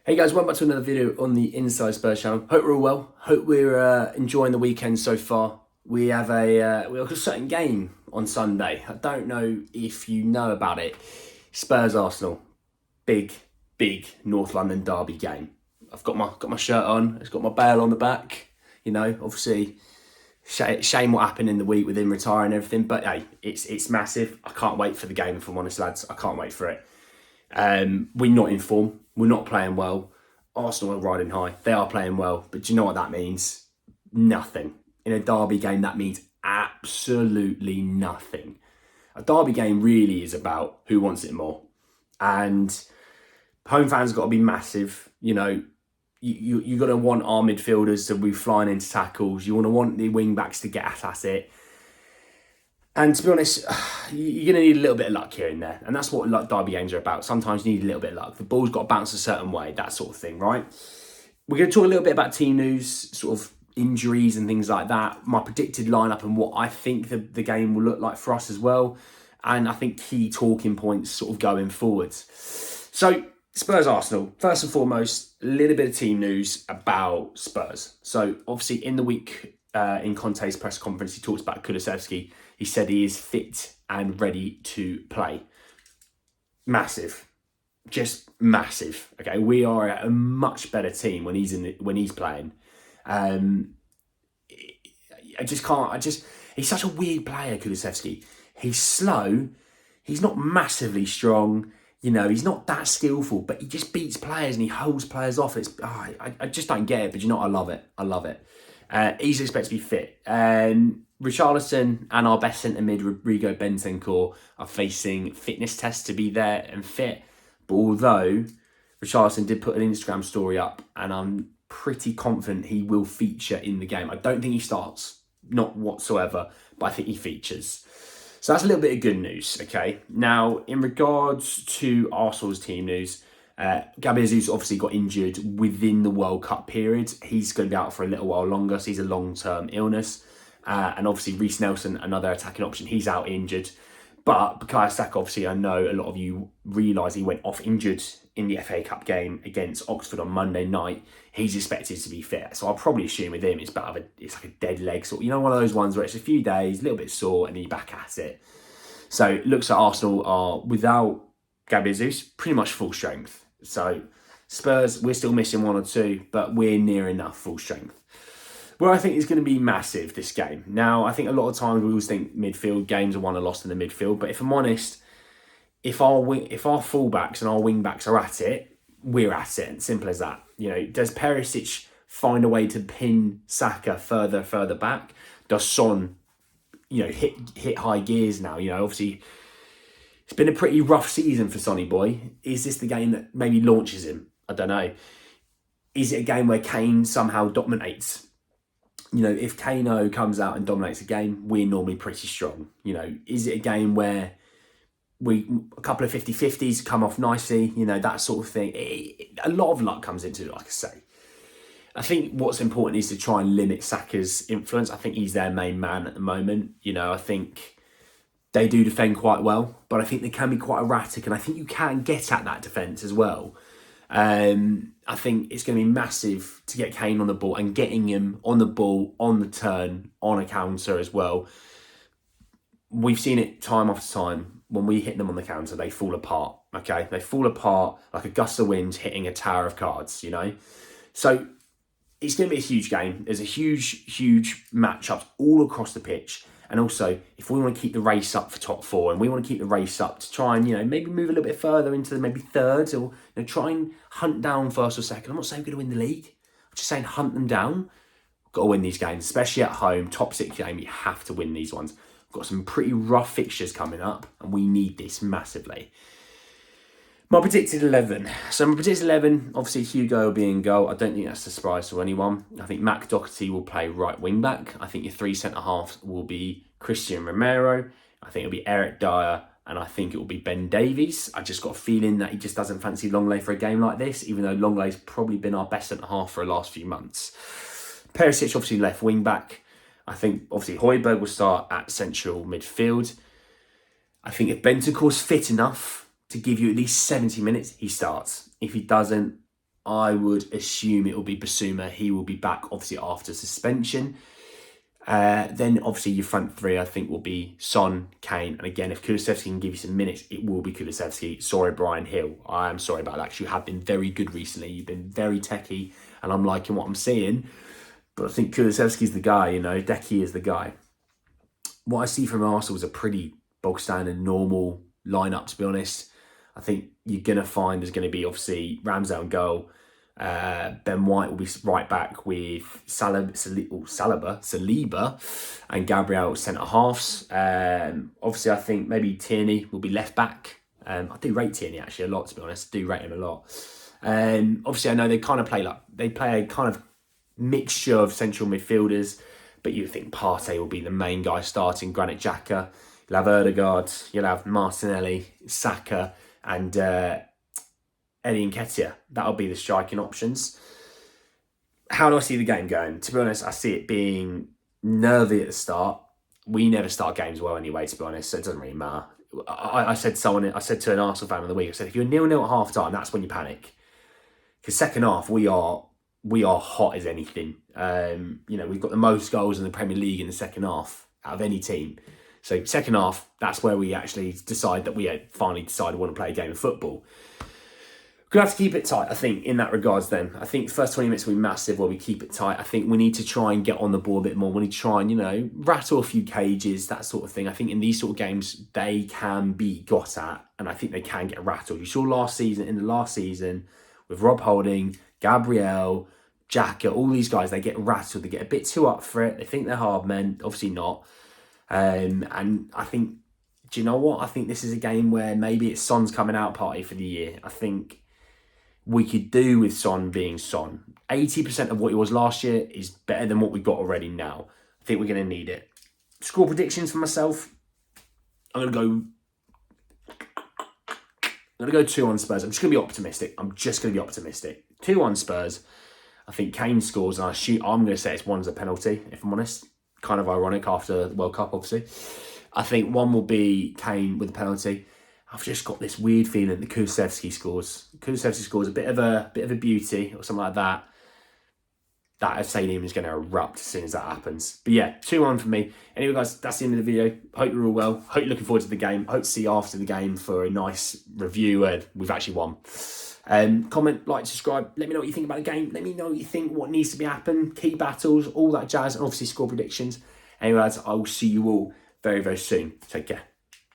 Hey guys, welcome back to another video on the Inside Spurs channel. Hope we're all well. Hope we're enjoying the weekend so far. We have a certain game on Sunday. I don't know if you know about it. Spurs Arsenal, big North London derby game. I've got my shirt on. It's got my Bale on the back. You know, obviously, shame what happened in the week with him retiring and everything. But hey, it's massive. I can't wait for the game. If I'm honest, lads, I can't wait for it. We're not in form. We're not playing well. Arsenal are riding high. They are playing well. But do you know what that means? Nothing. In a derby game, that means absolutely nothing. A derby game really is about who wants it more. And home fans got to be massive. You know, you got to want our midfielders to be flying into tackles. You want to want the wing backs to get at it. And to be honest, you're going to need a little bit of luck here and there. And that's what derby games are about. Sometimes you need a little bit of luck. The ball's got to bounce a certain way, that sort of thing, right? We're going to talk a little bit about team news, sort of injuries and things like that. My predicted lineup and what I think the game will look like for us as well. And I think key talking points sort of going forwards. So, Spurs Arsenal. First and foremost, a little bit of team news about Spurs. So, obviously, in the week in Conte's press conference, he talks about Kulusevski. He said he is fit and ready to play. Massive, just massive. Okay, we are a much better team when he's playing. I just can't. He's such a weird player, Kulusevski. He's slow. He's not massively strong. You know, he's not that skillful, but he just beats players and he holds players off. I just don't get it. But you know what? I love it. He's expected to be fit. Richarlison and our best centre mid, Rodrigo Bentancur, are facing fitness tests to be there and fit. But although Richarlison did put an Instagram story up, and I'm pretty confident he will feature in the game. I don't think he starts, not whatsoever, but I think he features. So that's a little bit of good news, okay? Now, in regards to Arsenal's team news, Gabriel Jesus obviously got injured within the World Cup period. He's going to be out for a little while longer, so he's a long-term illness. And obviously, Reece Nelson, another attacking option, he's out injured. But Bukayo Saka, obviously, I know a lot of you realise he went off injured in the FA Cup game against Oxford on Monday night. He's expected to be fit. So I'll probably assume with him, it's like a dead leg sort. You know, one of those ones where it's a few days, a little bit sore, and then you're back at it. So it looks like Arsenal are, without Gabriel Jesus, pretty much full strength. So Spurs, we're still missing one or two, but we're near enough full strength. Where I think is going to be massive, this game. Now, I think a lot of times we always think midfield games are won or lost in the midfield. But if I'm honest, if our fullbacks and our wing-backs are at it, we're at it. Simple as that. You know, does Perisic find a way to pin Saka further back? Does Son, you know, hit high gears now? You know, obviously, it's been a pretty rough season for Sonny Boy. Is this the game that maybe launches him? I don't know. Is it a game where Kane somehow dominates? You know, if Kano comes out and dominates a game, we're normally pretty strong. You know, is it a game where a couple of 50-50s come off nicely? You know, that sort of thing. A lot of luck comes into it, like I say. I think what's important is to try and limit Saka's influence. I think he's their main man at the moment. You know, I think they do defend quite well, but I think they can be quite erratic, and I think you can get at that defence as well. I think it's going to be massive to get Kane on the ball and getting him on the ball, on the turn, on a counter as well. We've seen it time after time. When we hit them on the counter, they fall apart, okay? They fall apart like a gust of wind hitting a tower of cards, you know? So it's going to be a huge game. There's a huge matchups all across the pitch. And also, if we want to keep the race up for top four, and we want to keep the race up to try and, you know, maybe move a little bit further into the maybe thirds, or, you know, try and hunt down first or second. I'm not saying we're going to win the league. I'm just saying hunt them down. We've got to win these games, especially at home. Top 6 game, you have to win these ones. We've got some pretty rough fixtures coming up, and we need this massively. My predicted 11. So my predicted 11, obviously Hugo will be in goal. I don't think that's a surprise to anyone. I think Mac Doherty will play right wing back. I think your 3 centre-halves will be Christian Romero. I think it'll be Eric Dyer. And I think it will be Ben Davies. I just got a feeling that he just doesn't fancy Longley for a game like this, even though Longley's probably been our best centre-half for the last few months. Perisic, obviously left wing back. I think, obviously, Højbjerg will start at central midfield. I think if Bentancur's fit enough to give you at least 70 minutes, he starts. If he doesn't, I would assume it will be Basuma. He will be back, obviously, after suspension. Then, obviously, your front three, I think, will be Son, Kane. And again, if Kulusevski can give you some minutes, it will be Kulusevski. Sorry, Brian Hill. I am sorry about that, because you have been very good recently. You've been very techie, and I'm liking what I'm seeing. But I think Kulusevski's the guy, Decky is the guy. What I see from Arsenal is a pretty bog standard, normal lineup, to be honest. I think you're going to find there's going to be, obviously, Ramsdale and goal. Ben White will be right back with Saliba and Gabriel centre halves. Obviously, I think maybe Tierney will be left back. I do rate Tierney actually a lot, to be honest. I do rate him a lot. Obviously, I know they play a kind of mixture of central midfielders, but you think Partey will be the main guy starting. Granit Xhaka, you'll have Odegaard, you'll have Martinelli, Saka, and Eddie Nketiah. That'll be the striking options. How do I see the game going? To be honest, I see it being nervy at the start. We never start games well anyway, to be honest, so it doesn't really matter. I said to an Arsenal fan of the week, I said, if you're 0-0 at half time, that's when you panic. Because second half, we are hot as anything. We've got the most goals in the Premier League in the second half out of any team. So second half, that's where we actually decide that we finally decided we want to play a game of football. We're going to have to keep it tight, I think, in that regards then. I think the first 20 minutes will be massive where we keep it tight. I think we need to try and get on the ball a bit more. We need to try and, rattle a few cages, that sort of thing. I think in these sort of games, they can be got at, and I think they can get rattled. You saw in the last season, with Rob Holding, Gabriel, Xhaka, all these guys, they get rattled. They get a bit too up for it. They think they're hard men. Obviously not. And I think, do you know what? I think this is a game where maybe it's Son's coming out party for the year. I think we could do with Son being Son. 80% of what he was last year is better than what we've got already now. I think we're going to need it. Score predictions for myself. I'm going to go 2-1 Spurs. I'm just going to be optimistic. 2-1 Spurs. I think Kane scores, and I'm going to say it's one's a penalty, if I'm honest. Kind of ironic after the World Cup, obviously. I think one will be Kane with a penalty. I've just got this weird feeling that Kulusevski scores. Kulusevski scores a bit of a beauty or something like that. That stadium is going to erupt as soon as that happens. But yeah, 2-1 for me. Anyway, guys, that's the end of the video. Hope you're all well. Hope you're looking forward to the game. Hope to see you after the game for a nice review and we've actually won. Comment, like, subscribe. Let me know what you think about the game. Let me know what you think, what needs to be happening, key battles, all that jazz, and obviously score predictions. Anyway, guys, I will see you all very, very soon. Take care.